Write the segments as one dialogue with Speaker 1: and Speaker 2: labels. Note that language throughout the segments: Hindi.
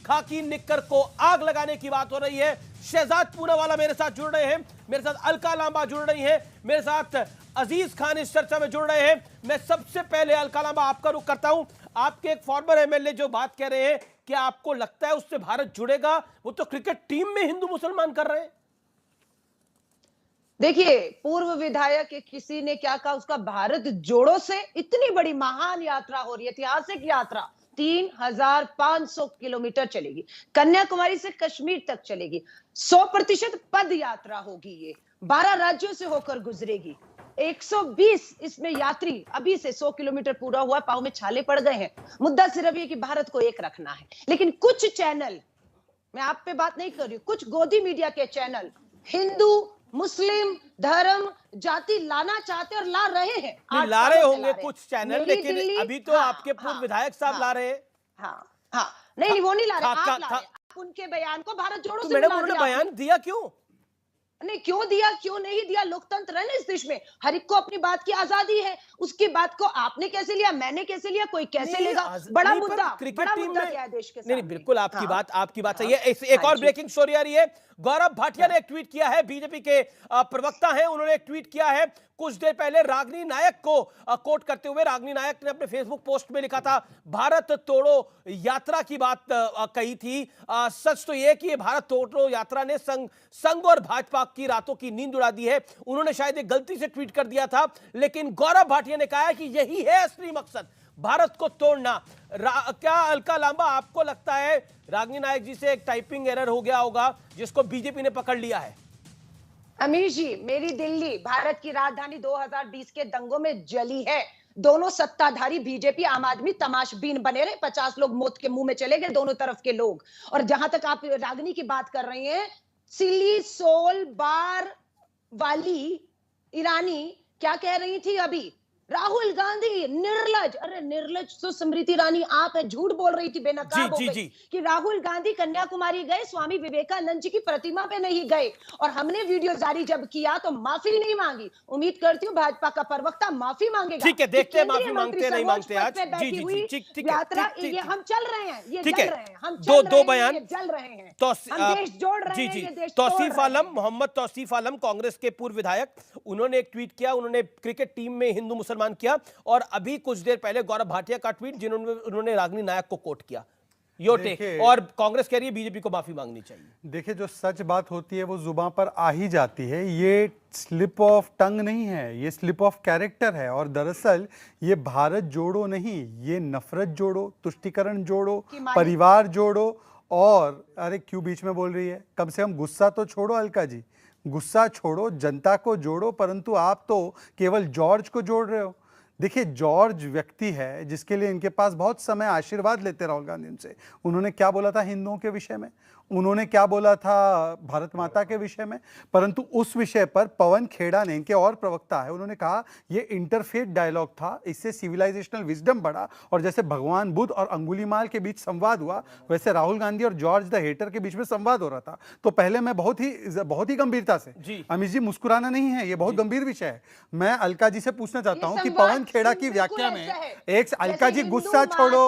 Speaker 1: खाकी निक्कर को आग लगाने की बात हो रही है। शहजाद पूनावाला मेरे साथ जुड़ रहे हैं, मेरे साथ अलका लांबा जुड़ रही है, मेरे साथ अजीज खान इस चर्चा में जुड़ रहे हैं। मैं सबसे पहले अलका लांबा आपका रुख करता हूं। आपके एक फॉर्मर एमएलए जो बात कह रहे हैं, क्या आपको लगता है उससे भारत जुड़ेगा? वो तो क्रिकेट टीम में हिंदू मुसलमान कर रहे हैं।
Speaker 2: देखिए, पूर्व विधायक किसी ने क्या कहा, उसका भारत जोड़ो से इतनी बड़ी महान यात्रा हो रही है, ऐतिहासिक यात्रा 3,500 किलोमीटर चलेगी, कन्याकुमारी से कश्मीर तक चलेगी, 100% पद यात्रा होगी, ये 12 राज्यों से होकर गुजरेगी, 120 इसमें यात्री, अभी से 100 किलोमीटर पूरा हुआ, पांव में छाले पड़ गए हैं। मुद्दा सिर्फ ये कि भारत को एक रखना है। लेकिन कुछ चैनल, मैं आप पे बात नहीं कर रही हूं, कुछ गोदी मीडिया के चैनल हिंदू मुस्लिम धर्म जाति लाना चाहते और ला रहे हैं।
Speaker 1: ला रहे होंगे कुछ चैनल, लेकिन अभी तो
Speaker 2: हाँ,
Speaker 1: आपके पूर्व विधायक साहब ला रहे हैं।
Speaker 2: हाँ, नहीं, वो नहीं ला रहे, आप ला रहे हैं। आप उनके बयान को भारत जोड़ो से
Speaker 1: मैडम उन्होंने बयान दिया क्यों?
Speaker 2: नहीं, क्यों दिया, क्यों नहीं दिया? लोकतंत्र है ना इस देश में, हर एक को अपनी बात की आजादी है। उसकी बात को आपने कैसे लिया, मैंने कैसे लिया, कोई कैसे लेगा? बड़ा मुद्दा, बड़ा मुद्दा क्या है देश के सामने?
Speaker 1: नहीं, बिल्कुल आपकी बात सही है। एक और ब्रेकिंग स्टोरी आ रही है। गौरव भाटिया ने एक ट्वीट किया है, बीजेपी के प्रवक्ता हैं, उन्होंने एक ट्वीट किया है कुछ देर पहले रागिनी नायक को कोट करते हुए। रागिनी नायक ने अपने फेसबुक पोस्ट में लिखा था, भारत तोड़ो यात्रा की बात कही थी। सच तो यह कि ये भारत तोड़ो यात्रा ने संघ और भाजपा की रातों की नींद उड़ा दी है। उन्होंने शायद एक गलती से ट्वीट कर दिया था, लेकिन गौरव भाटिया ने कहा है कि यही है असली मकसद, भारत को तोड़ना। क्या अलका लांबा आपको लगता है रागिनी नायक जी से एक टाइपिंग एरर हो गया होगा जिसको बीजेपी ने पकड़ लिया है?
Speaker 2: अमीश जी, मेरी दिल्ली भारत की राजधानी 2020 के दंगों में जली है। दोनों सत्ताधारी बीजेपी आम आदमी तमाशबीन बने रहे, 50 लोग मौत के मुंह में चले गए, दोनों तरफ के लोग। और जहां तक आप रागिनी की बात कर रही हैं, सिली सोल बार वाली ईरानी क्या कह रही थी अभी? राहुल गांधी निर्लज, अरे निर्लज तो स्मृति ईरानी आप है, झूठ बोल रही थी, बेनकाब हो गई कि राहुल गांधी कन्याकुमारी गए, स्वामी विवेकानंद जी की प्रतिमा पे नहीं गए। और हमने वीडियो जारी जब किया तो माफी नहीं मांगी। उम्मीद करती हूँ भाजपा का प्रवक्ता माफी मांगेगा।
Speaker 1: ठीक है, देखते हैं माफी मांगते नहीं मांगते आज।
Speaker 2: जी, यात्रा ये हम चल रहे हैं, ये
Speaker 1: ठीक
Speaker 2: जल
Speaker 1: है,
Speaker 2: रहे हैं, हम
Speaker 1: दो बयान
Speaker 2: जल रहे हैं, हम देश जोड़ रहे हैं, ये देश
Speaker 1: तौसीफ आलम, मोहम्मद तौसीफ आलम, कांग्रेस के पूर्व विधायक, उन्होंने एक ट्वीट किया, उन्होंने क्रिकेट टीम में हिंदू मुसलमान किया। और अभी कुछ देर पहले गौरव भाटिया का ट्वीट, जिन्होंने उन्होंने रागिनी नायक को कोट किया। Your take. और कांग्रेस कह रही है बीजेपी को माफी मांगनी चाहिए।
Speaker 3: देखिए, जो सच बात होती है वो जुबान पर आ ही जाती है। ये स्लिप ऑफ टंग नहीं है, ये स्लिप ऑफ कैरेक्टर है। और दरअसल ये भारत जोड़ो नहीं, ये नफरत जोड़ो, तुष्टीकरण जोड़ो, परिवार जोड़ो। और अरे क्यों बीच में बोल रही है? कम से कम गुस्सा तो छोड़ो अलका जी, गुस्सा छोड़ो, जनता को जोड़ो। परंतु आप तो केवल जॉर्ज को जोड़ रहे हो। देखिए, जॉर्ज व्यक्ति है जिसके लिए इनके पास बहुत समय आशीर्वाद लेते राहुल गांधी उनसे। उन्होंने क्या बोला था हिंदुओं के विषय में, उन्होंने क्या बोला था भारत माता के विषय में। परंतु उस विषय पर पवन खेड़ा ने, इनके और प्रवक्ता है, उन्होंने कहा यह इंटरफेथ डायलॉग था, इससे सिविलाइजेशनल विजडम बढ़ा। और जैसे भगवान बुद्ध और अंगुलीमाल के बीच संवाद हुआ, वैसे राहुल गांधी और जॉर्ज द हेटर के बीच में संवाद हो रहा था। तो पहले मैं बहुत ही गंभीरता से, अमित जी मुस्कुराना नहीं है, ये बहुत गंभीर विषय है। मैं अलका जी से पूछना चाहता हूं कि पवन खेड़ा की व्याख्या में एक, अलका जी गुस्सा छोड़ो,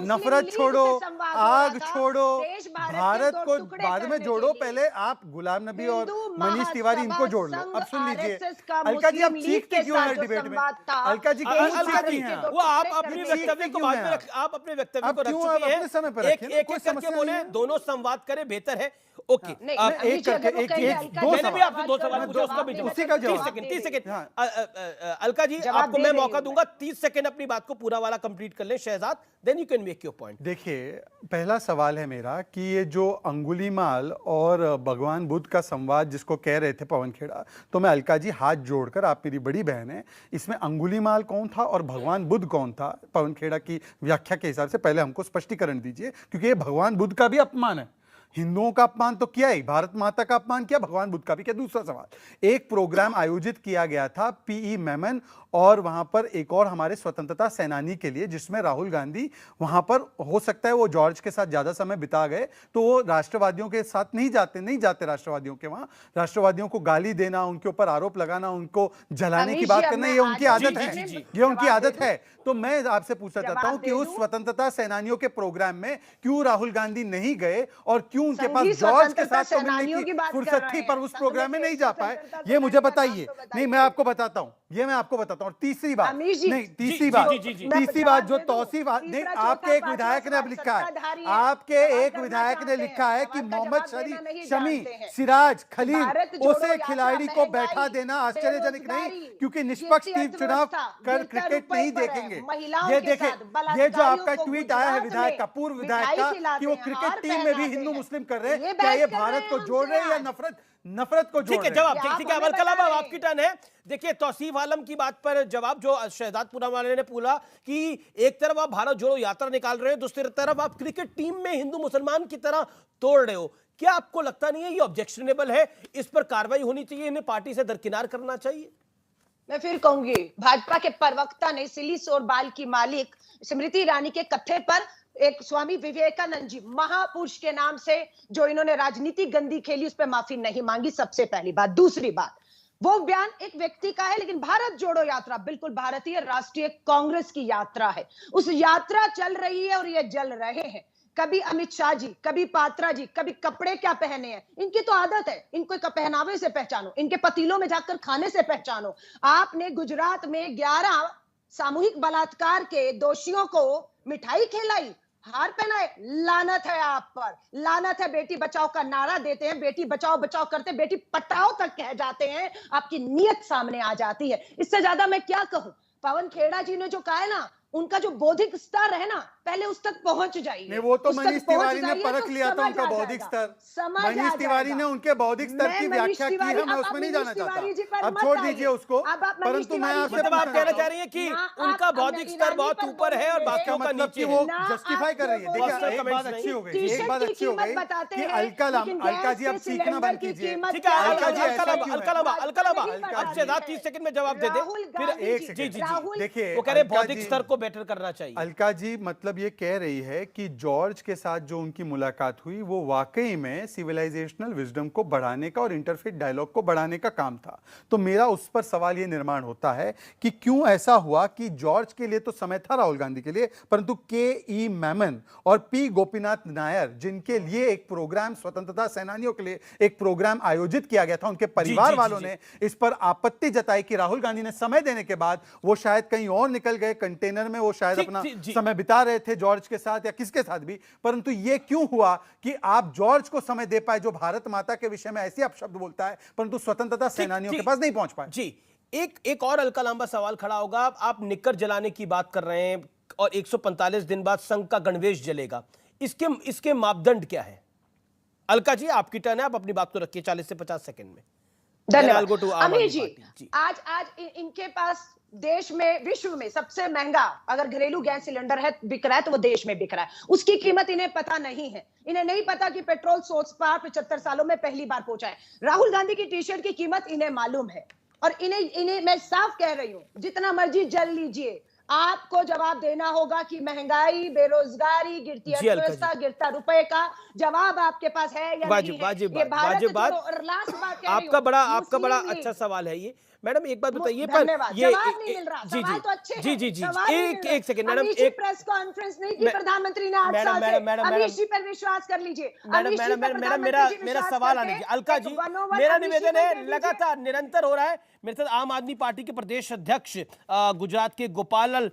Speaker 3: नफरत छोड़ो, आग छोड़ो, भारत को बाद में जोड़ो। पहले आप गुलाम नबी और मनीष तिवारी इनको जोड़ लो। अब सुन लीजिए अलका जी, आप चीखते क्यों हैं डिबेट में? अलका जी
Speaker 1: वो आप अपने वक्तव्य को बाद में आप अपने वक्तव्य को रख चुके हैं, समय पर एक एक करके बोले, दोनों संवाद करें, बेहतर है। ओके,
Speaker 3: एक करके
Speaker 1: मैंने भी आपसे 2 सवाल पूछे, उसका भी जवाब 30 सेकंड। अलका जी, आपको मैं मौका दूंगा 30 सेकंड अपनी बात को पूरा वाला कंप्लीट कर ले Shehzad, then you can make your point.
Speaker 3: देखिए, पहला सवाल है मेरा कि ये जो अंगुलीमाल और भगवान बुद्ध का संवाद जिसको कह रहे थे पवन खेड़ा, तो मैं अलका जी हाथ जोड़कर, आप मेरी बड़ी बहन है, इसमें अंगुलीमाल कौन था और भगवान बुद्ध कौन था पवन खेड़ा की व्याख्या के हिसाब से? पहले हमको स्पष्टीकरण दीजिए, क्योंकि ये भगवान बुद्ध का भी अपमान है। हिंदुओं का अपमान तो किया ही, भारत माता का अपमान किया, भगवान बुद्ध का भी किया। दूसरा सवाल, एक प्रोग्राम आयोजित किया गया था पीई मेमन और वहां पर एक और हमारे स्वतंत्रता सेनानी के लिए, जिसमें राहुल गांधी वहां पर, हो सकता है वो जॉर्ज के साथ ज्यादा समय बिता गए तो वो राष्ट्रवादियों के साथ नहीं जाते राष्ट्रवादियों के वहां, राष्ट्रवादियों को गाली देना, उनके ऊपर आरोप लगाना, उनको जलाने की बात करना, ये उनकी आदत है, ये उनकी आदत है। तो मैं आपसे पूछना चाहता हूं कि उस स्वतंत्रता सेनानियों के प्रोग्राम में क्यों राहुल गांधी नहीं गए और क्यों उनके पास जॉर्ज के साथ तो मिलने की फुर्सत थी पर उस प्रोग्राम में नहीं जा पाए, ये मुझे बताइए। नहीं, मैं आपको बताता हूं, ये मैं आपको बताता हूं। और तीसरी बात, नहीं तीसरी बात जो तौसीफ, नहीं आपके एक विधायक ने अब लिखा है, आपके एक विधायक ने लिखा है कि मोहम्मद शमी, सिराज, खलील, उसे खिलाड़ी को बैठा देना आश्चर्यजनक नहीं, क्योंकि निष्पक्ष टीम चुनाव कर क्रिकेट नहीं देखेंगे। ये देखें, ये जो आपका ट्वीट आया है विधायक का, पूर्व विधायक का, कि वो क्रिकेट टीम में भी हिंदू मुस्लिम कर रहे हैं, क्या ये भारत को जोड़ रहे हैं या नफरत को जोड़ रहे हैं?
Speaker 1: जवाब ठीक है। अमल कलाम, अब आपकी टर्न है। देखिए, तौसीफ आलम की बात पर जवाब जो शहजादपुरा वाले ने पूछा कि एक तरफ आप भारत जोड़ो यात्रा निकाल रहे हो, दूसरी तरफ आप क्रिकेट टीम में हिंदू मुसलमान की तरह तोड़ रहे हो, क्या आपको लगता नहीं है ये ऑब्जेक्शनेबल है, इस पर कार्रवाई होनी चाहिए, इन्हें पार्टी से दरकिनार करना चाहिए?
Speaker 2: मैं फिर कहूंगी, भाजपा के प्रवक्ता ने सिली सोर बाल की मालिक स्मृति ईरानी के कथ्य पर एक स्वामी विवेकानंद जी महापुरुष के नाम से जो इन्होंने राजनीति गंदी खेली, उस पर माफी नहीं मांगी, सबसे पहली बात। दूसरी बात, वो बयान एक व्यक्ति का है, लेकिन भारत जोड़ो यात्रा बिल्कुल भारतीय राष्ट्रीय कांग्रेस की यात्रा है। उस यात्रा चल रही है और ये जल रहे हैं। कभी अमित शाह जी, कभी पात्रा जी, कभी कपड़े क्या पहने हैं, इनकी तो आदत है, इनको पहनावे से पहचानो, इनके पतीलों में जाकर खाने से पहचानो। आपने गुजरात में 11 सामूहिक बलात्कार के दोषियों को मिठाई खिलाई, हार पहनाए, लानत है आप पर, लानत है। बेटी बचाओ का नारा देते हैं, बेटी बचाओ बचाओ करते, बेटी पटाओ तक कह जाते हैं, आपकी नीयत सामने आ जाती है। इससे ज्यादा मैं क्या कहूं। पवन खेड़ा जी ने जो कहा है ना, उनका जो बौद्धिक स्तर है ना, पहले उस तक पहुंच जाइए।
Speaker 3: नहीं, वो तो मनीष तिवारी ने परख लिया था उनका बौद्धिक स्तर। मनीष तिवारी ने उनके बौद्धिक स्तर की व्याख्या की है, मैं उसमें नहीं जाना चाहता, अब छोड़ दीजिए उसको। परंतु मैं आपसे
Speaker 1: बात कहना चाह रही है कि उनका बौद्धिक स्तर बहुत ऊपर है और बाकियों का नीचे,
Speaker 3: वो जस्टिफाई कर रही है। देखिए, एक बात अच्छी हो गई, एक बात अच्छी हो गई कि अलका जी अब सीखना बंद कीजिए।
Speaker 1: ठीक है, अलकलामा, अब शहजाद 30 सेकंड में जवाब दे दे, फिर एक सेकंड। जी, देखिए, वो कह रहे बौद्धिक स्तर को बेटर करना चाहिए।
Speaker 3: अलका जी मतलब ये कह रही है कि जॉर्ज के साथ जो उनकी मुलाकात हुई वो वाकई में सिविलाइजेशनल विजडम को बढ़ाने का और इंटरफेथ डायलॉग को बढ़ाने का काम था। तो मेरा उस पर सवाल ये निर्माण होता है कि क्यों ऐसा हुआ कि जॉर्ज के लिए तो समय था राहुल गांधी के लिए, परंतु के.ई. मेमन और पी. गोपीनाथ नायर, जिनके लिए एक प्रोग्राम, स्वतंत्रता सेनानियों के लिए एक प्रोग्राम आयोजित किया गया था, उनके परिवार वालों ने इस पर आपत्ति जताई कि राहुल गांधी ने समय देने के बाद वो शायद कहीं और निकल गए, कंटेनर में वो शायद अपना समय बिता रहे थे जॉर्ज के साथ या किसके साथ भी। परंतु ये क्यों हुआ कि आप जॉर्ज को समय दे पाए, जो भारत माता के विषय में ऐसे अपशब्द बोलता है, परंतु स्वतंत्रता सेनानियों के पास नहीं पहुंच पाए?
Speaker 1: जी, एक और हल्का लंबा सवाल खड़ा होगा। आप निक्कर जलाने की बात कर रहे हैं और 145 दिन बाद संघ का गणवेश जलेगा, इसके मापदंड क्या है? अलका जी, आपकी टर्न है, आप अपनी बात तो रखिए 40 से 50 सेकंड में।
Speaker 2: धन्यवाद अमित जी। आज इनके पास देश में, विश्व में सबसे महंगा अगर घरेलू गैस सिलेंडर है, बिक रहा है, तो वो देश में बिक रहा है। उसकी कीमत इन्हें पता नहीं है। इन्हें नहीं पता कि पेट्रोल सोर्स पर 75 सालों में पहली बार पहुंचा है। राहुल गांधी की टी शर्ट की कीमत इन्हें मालूम है और इन्हें मैं साफ कह रही हूं, जितना मर्जी जल लीजिए, आपको जवाब देना होगा कि महंगाई, बेरोजगारी, गिरती अर्थव्यवस्था, गिरता रुपए का जवाब आपके पास है या नहीं है?
Speaker 1: वाजिब बात।
Speaker 2: और लास्ट बात
Speaker 1: आपका बड़ा अच्छा सवाल है ये। मैडम एक बात बताइए, पर ये एक सेकंड मैडम, एक
Speaker 2: प्रेस कॉन्फ्रेंस नहीं की प्रधानमंत्री ने आज अमित जी पर विश्वास कर लीजिए।
Speaker 1: मैडम मेरा सवाल आने दीजिए। अलका जी, मेरा निवेदन है, लगातार निरंतर हो रहा है मेरे साथ आम आदमी पार्टी के प्रदेश अध्यक्ष गुजरात के गोपाल